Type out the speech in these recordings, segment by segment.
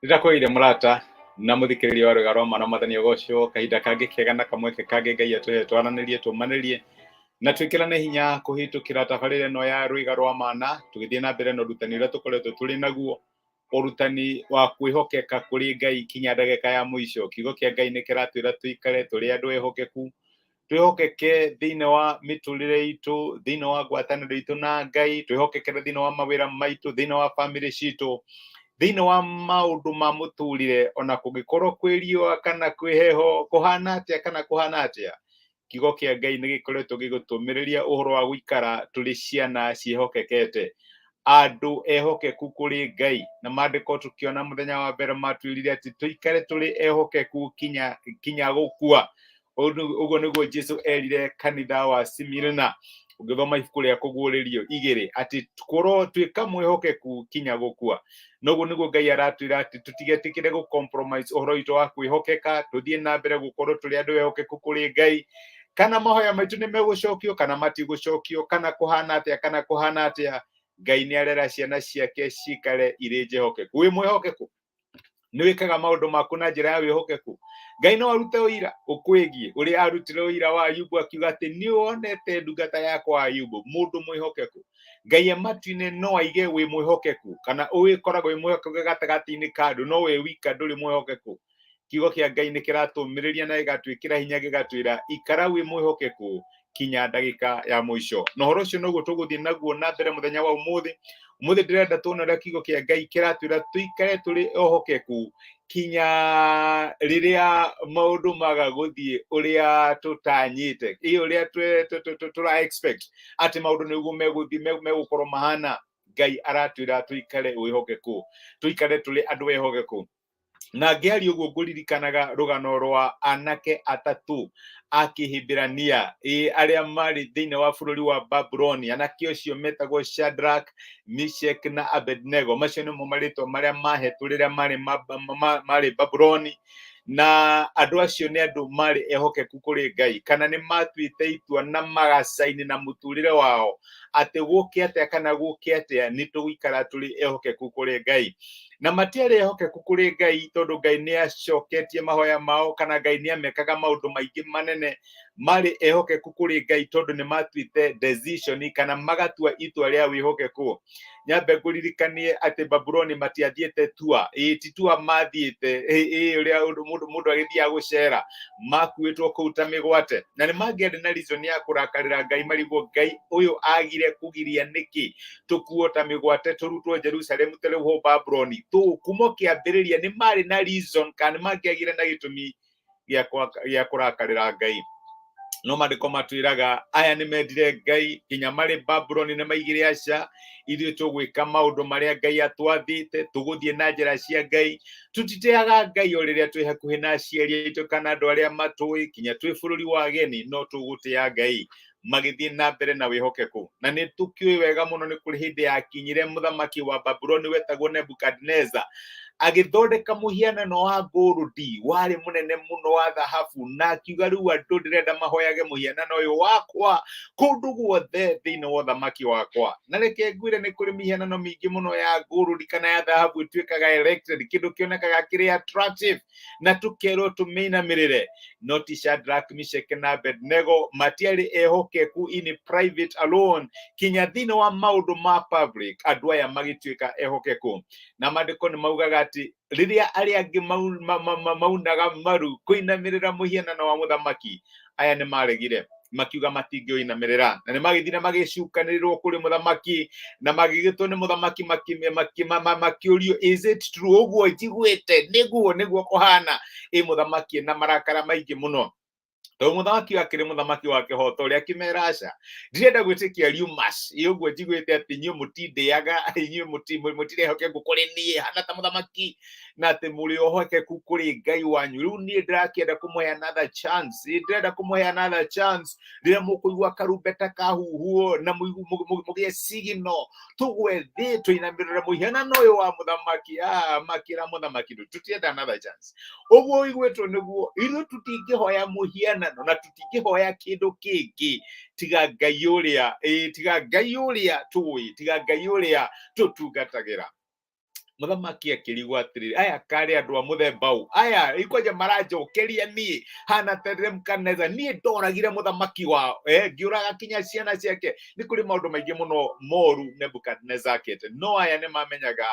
Ndirakwire murata na muthikiriria wa rwega rwa mwana mwathani ugocio kahinda kangi kega na kamweke kangi ngai atuhe twaranirie tumanirie na twikirane hinya kuhitukira tabarire no ya rwiga rwa mana tugithie na mbere no rutani uria tukoretwo turi naguo urutani wa kwihokeka kuri ngai kinya ndagika ya muico. Kiugo kia ngai ni kiratwira tuikare turi andu ehokeku, twihokeke thiini wa miturire itu, thiini wa ngwataniro itu na ngai, twihokekere thiini wa mawira maitu, thiini wa family citu, thiini wa maundu ma muturire, ona kungikorwo kwi riua kana kwi heho kuhana atia kana kuhana atia. Kiugo kia ngai ni gikoretwo gigutumiriria uhoro wa guikara turi ciana ciehokekete, andu ehokeku kuri ngai. Na maandiko tukiona muthenya wa mbere matwirire ati tuikare turi ehokeku kinya gukua. Uguo niguo Jesu erire kanitha wa Simirina ungithoma ibuku ria kuguririo 2 ati korwo twika mwihokeku kinya gukua. Noguo niguo ngai aratwira ati tutigetikire gu compromise uhoro witu wa kwihokeka, tuthie na mbere gukorwo turi andu ehokeku kuri ngai. Kana mahoya maitu ni megucokio kana matigucokio, kana kuhana atia kana kuhana atia, ngai ni arera ciana ciake cikare iri njehokeku. Wi mwihokeku? Ni wikaga maundu maku na njira ya wihokeku? Ngai no arute uira ukwigie uri arutire uira wa Ayubu akiuga ati ni wonete ndungata yakwa Ayubu mundu mwihokeku. Ngai amatu-ini no aige wi mwihokeku, kana ugikoragwo wi mwihokeku gatagati-ini ka andu no we wika nduri mwihokeku. Kiugo kia ngai ni kiratumiriria na gigatwikira hinya gigatwira ikara wi mwihokeku kinya ndagika ya muico. No horo ucio noguo tuguthie naguo na mbere muthenya wa umuthi ndirenda tuone uria kiugo kia ngai kiratwira tuikare turi ehokeku kinya riria maundu maga guthie uria tutanyite, uria tura expect ati maundu niguo meguthie megukorwo mahana. Ngai aratwira tuikare wihokeku, tuikare turi andu ehokeku. Na ngiaria uguo nguririkanaga rugano rwa anake atatu a Kihibirania aria mari thiini wa bururi wa Babuloni. Anake acio metagwo Shadrach, Meshach na Abednego. Macio nimo maritwa maria mahetwo riria mari Babuloni, na andu acio ni andu mari ehokeku kuri ngai, kana ni matwite itua na magacaini na muturire wao ati guke atia kana guke atia ni tuguikara turi ehokeku kuri ngai. Na matiari ehokeku kuri ngai tondu ngai ni acoketie mahoya mao, kana ngai ni amekaga maundu maingi manene. Mari ehokeku kuri ngai tondu ni matwite decision kana magatua itua ria wihokeku. Nyambe nguririkanie ati Babuloni matiathiete tua, titua mathiete uria mundu agithia gucera, makuitwo kuuta migwate, na ni mangienda na reason ya kurakarira ngai marigwo ngai uyu agire kugiria niki tukuo ta migwate turutwo Jerusalemu tureho Babuloni kumo kiambiriria. Ni mari na reason kana mangiagire na gitumi gia kurakarira ngai. No maandiko matwiraga aya ni mendire ngai kinya mari Babuloni ni maigire aca ithuĩ tugwika maundu maria ngai atwathite, tuguthie na njira cia ngai, tutiteaga ngai o riria twi hakuhi na aciari aitu kana andu aria matui, kinya twi bururi wa ageni no tugutia ngai magithie na mbere na wihokeku. Na ni tukiui wega muno ni kuri hindi yakinyire muthamaki wa Babuloni wetagwo Nebukadneza agithondeka muhianano wa ngurudi wari munene muno wa thahabu, na akiuga riu andu ndirenda mahoyage muhianano uyu wakwa kundu guothe thiini wa uthamaki wakwa. Na reke ngwire ni kuri mihianano mingi muno ya ngurudi kana ya thahabu itwikaga erected, kindu kionekaga kiri attractive na tukerwo tuminamirire. No ti Shadrach, Meshach na Abednego matiari ehokeku in private alone, kinya thiini wa maundu ma public andu aya magitwika ehokeku. Na maandiko ni maugaga ati riria aria angi maunaga maru kuinamirira muhianano wa muthamaki, aya ni maregire makiuga matingioinamirira, na ni magithire magicukaniririo kuri muthamaki na magigitwo ni muthamaki makiurio is it true uguo njiguite niguo kuhana muthamaki na marakara maingi muno. To muthamaki akiri muthamaki wa kihoto ria kimera aca ndirenda gwitikia rumors uguo njiguite ati inyu mutindiaga, inyu mutirehokeku kuri nie hana ta muthamaki, na ati muri ohokeku kuri ngai wanyu. Riu nie ndirakienda kumuhe another chance riria mukuigua karumbeta kahuhuo na mugie signal tugwe thi tuinamirire muhianano uyu wa muthamaki. Makira muthamaki tutienda another chance. Uguo igwetwo niguo ithu tutingihoya muhianano na tutingihoya kindu kingi tiga ngai uria tui, tiga ngai uria tutungatagira. muthamaki akirigwo atiriri aya kari andu a muthemba u aya ikoje maranjokeria nie hana Nebukadneza nie ndoragire muthamaki wao ngiuraga kinya ciana ciake ni kuri maundu maingi muno moru Nebukadneza akete no aya ni mamenyaga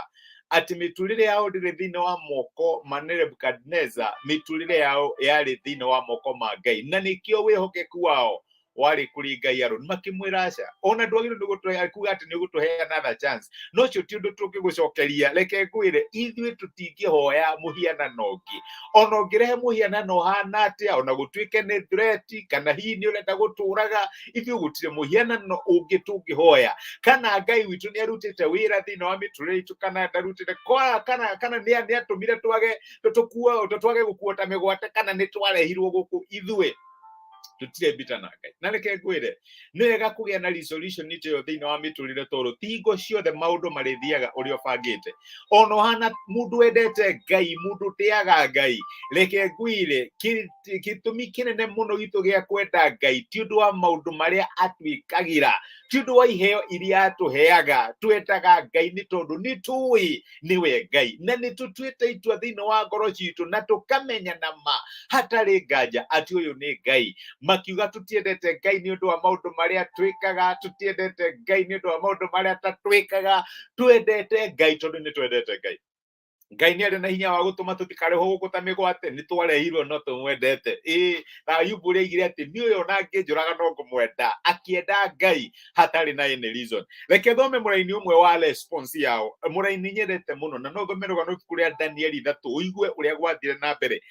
ati miturire yao ndiri thini wa moko ma Nebukadneza miturire yao yari thini wa moko ma Ngai na nikio wihokeku wao wari kuri Ngai Haruni makimwira aca ona ndwagire nigutuhe kuga ati nigutuhe another chance no cio ti undu tungigucokeria reke ngwire ithuĩ tũtingĩhoya mũhianano ũngĩ ona ũngĩrehe mũhianano hana atia ona gũtuĩke nĩ threat kana hihi nĩ ũrenda gũtũraga ithuĩ gũtirĩ mũhianano ũngĩ tũngĩhoya kana Ngai witũ nĩ arutĩte wĩra thĩinĩ wa mĩtũrĩre itũ kana ndarutĩte kana nĩ atũmire twage gũkuo ta mĩgwate kana nĩ twarehirwo gũkũ ithuĩ tutire mbita na Ngai na reke ngwire nĩ wega kũgĩa na resolution nĩtyo thĩinĩ wa mĩtũrĩre tondũ ti hingo ciothe maũndũ marĩthiaga ũrĩa ũbangĩte ona ũhana mũndũ wendete Ngai mũndũ ũtĩaga Ngai reke ngwire gĩtũmi kĩnene mũno gitũ gĩa kwenda Ngai ti ũndũ wa maũndũ marĩa atwĩkagĩra ti ũndũ wa iheo iria atũheaga twendaga Ngai nĩ tondũ nĩ tũĩ nĩwe Ngai na nĩ tũtuĩte itua thĩinĩ wa ngoro citũ na tũkamenya na ma hatarĩ nganja atĩ ũyũ nĩ Ngai makiuga tutiendete Ngai nĩ ũndũ wa maũndũ marĩa twĩkaga tutiendete Ngai nĩ ũndũ wa maũndũ marĩa tatwĩkaga twendete Ngai tondũ nĩ twendete Ngai Ngai nĩ arĩ na hinya wa gũtũma tũtikarehwo gũkũ ta mĩgwate nĩ twarehirwo no tũmwendete ta Ayubu ũrĩaigire atĩ niĩ ũyũ ona angĩnjũraga no ngũmwenda akĩenda Ngai hatarĩ na any reason reke thome mũraini ũmwe wa response yao mũraini nyendete mũno na no thome rũgano ibuku rĩa Danieli 3 ũigue ũrĩa gwathire na mbere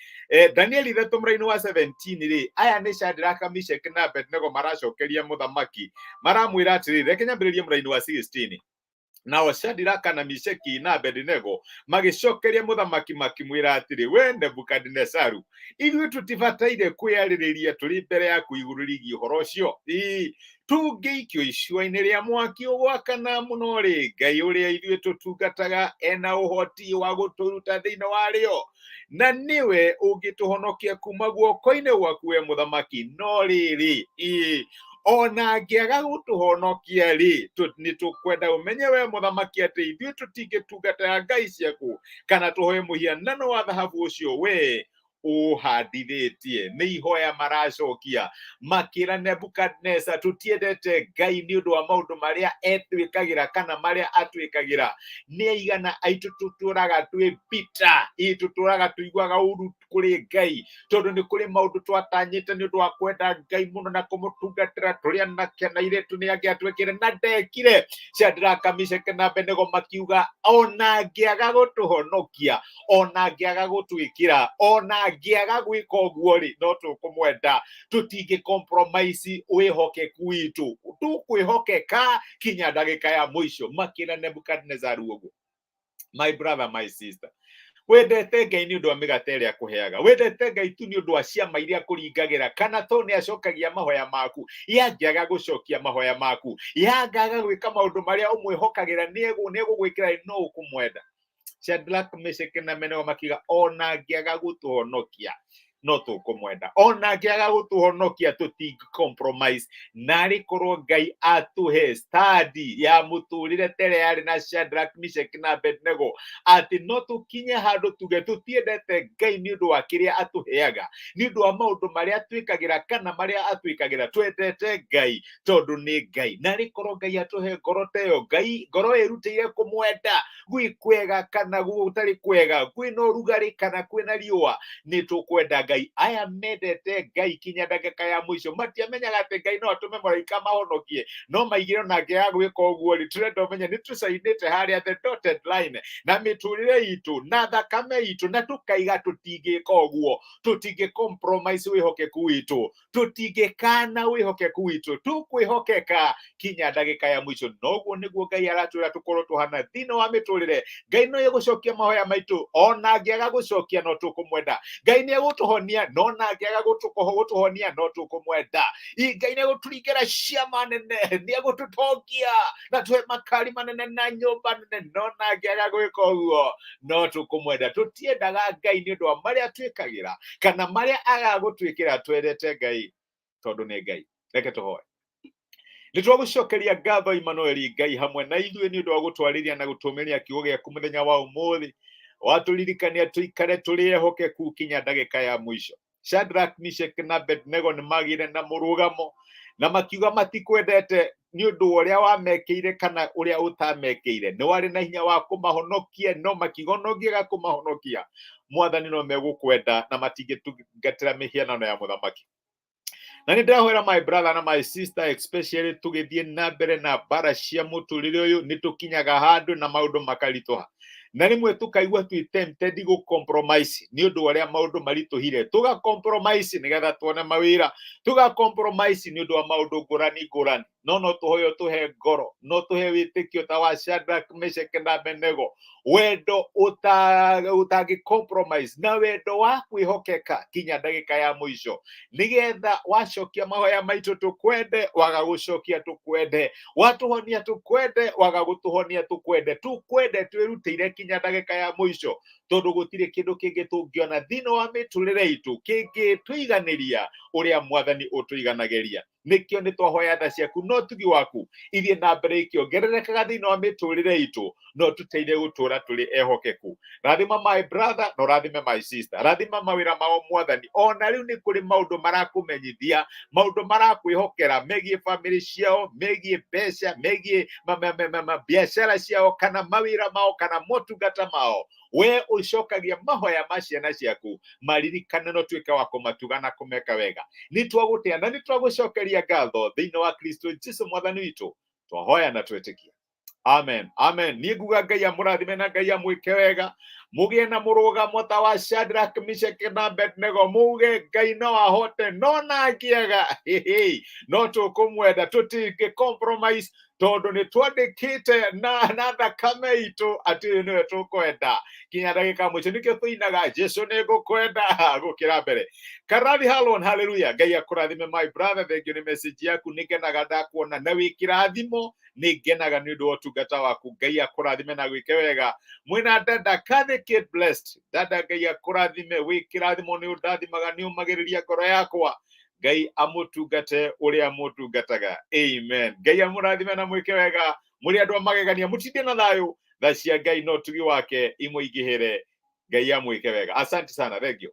Danieli 3 mũraini wa 17 rĩ aya nĩ Shadraka Meshaki na Abednego maracokeria mũthamaki maramwĩra atĩrĩrĩ reke nyambĩrĩrie mũraini wa 16 nao Shadraka na Meshaki na Abednego magicokeria mũthamaki makimwĩra atĩrĩ we Nebukadnezaru ithuĩ tũtibataire kwĩarĩrĩria tũrĩ mbere yaku igũrũ rĩgiĩ ũhoro ũcio tũngĩikio icua-inĩ rĩa mwaki ũgwakana mũno rĩ Ngai ũrĩa ithuĩ tũtungataga ena ũhoti wa gũtũruta thĩinĩ warĩo na niwe ũngĩtũhonokia kuma guoko-inĩ gwaku we mũthamaki no rĩrĩ ona angĩaga gũtũhonokia rĩ nĩ tũkwenda ũmenye we mũthamaki atĩ ithuĩ tũtingĩtungatĩra Ngai ciaku kana tũhoe mũhianano wa thahabu ũcio we ũhandithĩtie nĩ ihoya maracokia makĩra Nebukadneza tũtiendete Ngai nĩ ũndũ wa maũndũ marĩa etwĩkagĩra kana marĩa atwĩkagĩra nĩ aigana aitũ tũtũraga twĩ bitter tũtũraga tũiguaga ũru kũrĩ Ngai tondũ nĩ kũrĩ maũndũ twatanyĩte nĩ ũndũ wa kwenda Ngai mũno na kũmũtungatĩra tũrĩa nake na iretu nĩ angĩatwĩkire na ndekire Shadraka Meshaki na Abednego makiuga ona angĩaga gũtũhonokia ona angĩaga gũtwĩkĩra ona angĩaga gwĩka ũguo rĩ no tũkũmwenda tũtingĩ compromise wĩhokeku witũ tũkwĩhokeka kinya ndagĩka ya mũico makĩra Nebukadnezaru ũguo my brother my sister wendete Ngai nĩ ũndũ wa mĩgate ĩrĩa akũheaga wendete Ngai tu nĩ ũndũ wa ciama iria akũringagĩra kana to nĩ acokagia mahoya maku yangĩaga gũcokia mahoya maku yangaga gwĩka maũndũ marĩa ũmwĩhokagĩra nĩ egũgwĩkĩra no ũkũmwenda Shadraka Meshaki na Abednego makiuga ona angĩaga gũtũhonokia no tũkũmwenda ona angĩaga gũtũhonokia tũtingĩ compromise narĩ korwo Ngai atũhe study ya mũtũrĩre tere yarĩ na Shadraka Meshaki na Abednego atĩ no tũkinye handũ tuge tũtiendete Ngai nĩ ũndũ wa kĩrĩa atũheaga nĩ ũndũ wa maũndũ marĩa twĩkagĩra kana marĩa atwĩkagĩra twendete Ngai tondũ nĩ Ngai narĩ korwo Ngai atũhe ngoro ta ĩyo Ngai ngoro ĩrutĩire kũmwenda gwĩ kwega kana gũtarĩ kwega kwĩna ũrugarĩ kana kwĩna riũa nĩ tũkwenda Ngai aya mendete Ngai kinya ndagĩka ya mũico matiamenyaga atĩ Ngai no atũme mũraika mahonokie no maigire ona angĩaga gwĩka ũguo rĩ tũrenda ũmenye nĩ tũcainĩte harĩa the dotted line na mĩtũrĩre itũ na thakame itũ na tũkaiga tũtingĩka ũguo tũtingĩ compromise wĩhokeku witũ tũtingĩkana wĩhokeku witũ tũkwĩhokeka kinya ndagĩka ya mũico noguo nĩguo Ngai aratwĩra tũkorwo tũhana thĩinĩ wa mĩtũrĩre Ngai no egũcokia mahoya maitũ ona angĩaga gũcokia no tũkũmwenda Ngai nĩ egũtũhonia no na angĩaga gũtũhonia no tũkũmwenda Ngai nĩ egũtũringĩra ciama nene nĩ egũtũtongia na tũhe makari manene na nyũmba nene no na angĩaga gwĩka ũguo no tũkũmwenda tũtiendaga Ngai nĩ ũndũ wa marĩa twĩkagĩra kana marĩa aga gũtwĩkĩra twendete Ngai tondũ nĩ Ngai reke tũhoe nitwagucokeria ngatho Emmanuel Ngai hamwe na ithuĩ nĩ ũndũ wa gũtwarĩria na gũtũmĩria kiugo gĩaku mũthenya wa ũmũthĩ, watũririkania tũikare tũrĩ ehokeku kinya ndagĩka ya mũico. Shadrach, Meshach na Abednego nĩ magire na mũrũgamo na makiuga matikwendete nĩ ũndũ wa ũrĩa wamekĩire kana ũrĩa ũtamekĩire. Nĩ warĩ na hinya wa kũmahonokia, no makiuga no ũngĩaga kũmahonokia Mwathani no megũkwenda na matingĩtungatĩra mĩhianano ya mũthamaki. Na nĩ ndĩrahoera my brother na my sister, especially tũgĩthiĩ na mbere na mbara cia mũtũrĩre ũyũ nĩ tũkinyaga handũ na maũndũ makaritũha, na rĩmwe tũkaigua twĩ tempted gũ compromise nĩ ũndũ wa ũrĩa maũndũ maritũhire, tũga compromise nĩgetha tuone mawĩra, tũga compromise nĩ ũndũ wa maũndũ ngũrani ngũrani. No tũhoe tũhe ngoro, no tũhe wĩtĩkio ta wa Shadrach, Meshach na Abednego, wendo ũtangĩ compromise na wendo wa kwĩhokeka kinya ndagĩka ya mũico, nĩgetha wacokia mahoya maitũ tũkwende, waga gũcokia tũkwende, watũhonia tũkwende, waga gũtũhonia tũkwende, tũkwende twĩrutĩire kinya ndagĩka ya mũico, tondũ gũtirĩ kĩndũ kĩngĩ tũngĩona thĩinĩ wa mĩtũrĩre itũ kĩngĩtũiganĩria ũrĩa Mwathani ũtũiganagĩria. Nĩkĩo nĩ twahoya tha ciaku no tugi waku ithiĩ na mbere ikĩongererekaga thĩinĩ wa mĩtũrĩre itũ, no tũteithie gũtũra tũrĩ ehokeku. Rathima my brother no rathime my sister, rathima mawĩra mao Mwathani. Ona rĩu nĩ kũrĩ maũndũ marakũmenyithia, maũndũ marakwĩhokera megiĩ bamĩrĩ ciao, megiĩ mbeca, megiĩ biacara ciao kana mawĩra mao kana motungata mao. We ũcokagia mahoya ma ciana ciaku, maririkane no tuĩke wa kũmatuga na kũmeka wega. Nĩ twagũtĩa na nĩ twagũcokeria ngatho thĩinĩ wa Kristo Jesũ Mwathani witũ, twahoya na twĩtĩkia. Amen, amen. Niĩ nguga Ngai amũrathime na Ngai amwĩke wega, mũgĩe na mũrũgamo ta wa Shadrach, Meshach na Abednego, muge Ngai no ahote, no na angĩaga no tũkũmwenda, tũtingĩ compromise, tondũ nĩ twandĩkĩte na thakame itũ atĩ ũyũ nĩwe tũkwenda kinya ndagĩka mũico. Nĩkĩo tũinaga Jesũ nĩ ngũkwenda gũkĩra mbere. Karathi Halon, hallelujah. Ngai akũrathime my brother, thengio nĩ message yaku, nĩ ngenaga ndakuona na wĩ kĩrathimo, nĩ ngenaga nĩ ũndũ wa ũtungata waku. Ngai akũrathime na gwĩke wega. Mwĩna dada Kathy Kate Blessed, dada Ngai akũrathime, wĩ kĩrathimo, nĩ ũndathimaga, nĩ ũmagĩrĩria ngoro yakwa. Ngai amũtungate ũrĩa mũtungataga. Amen. Ngai amũrathime na mwĩke wega, mũrĩ andũ a magegania, mũtinde na thayũ, tha cia Ngai no tugi wake imũingĩhĩre. Ngai amwĩke wega. Asante sana, thank you.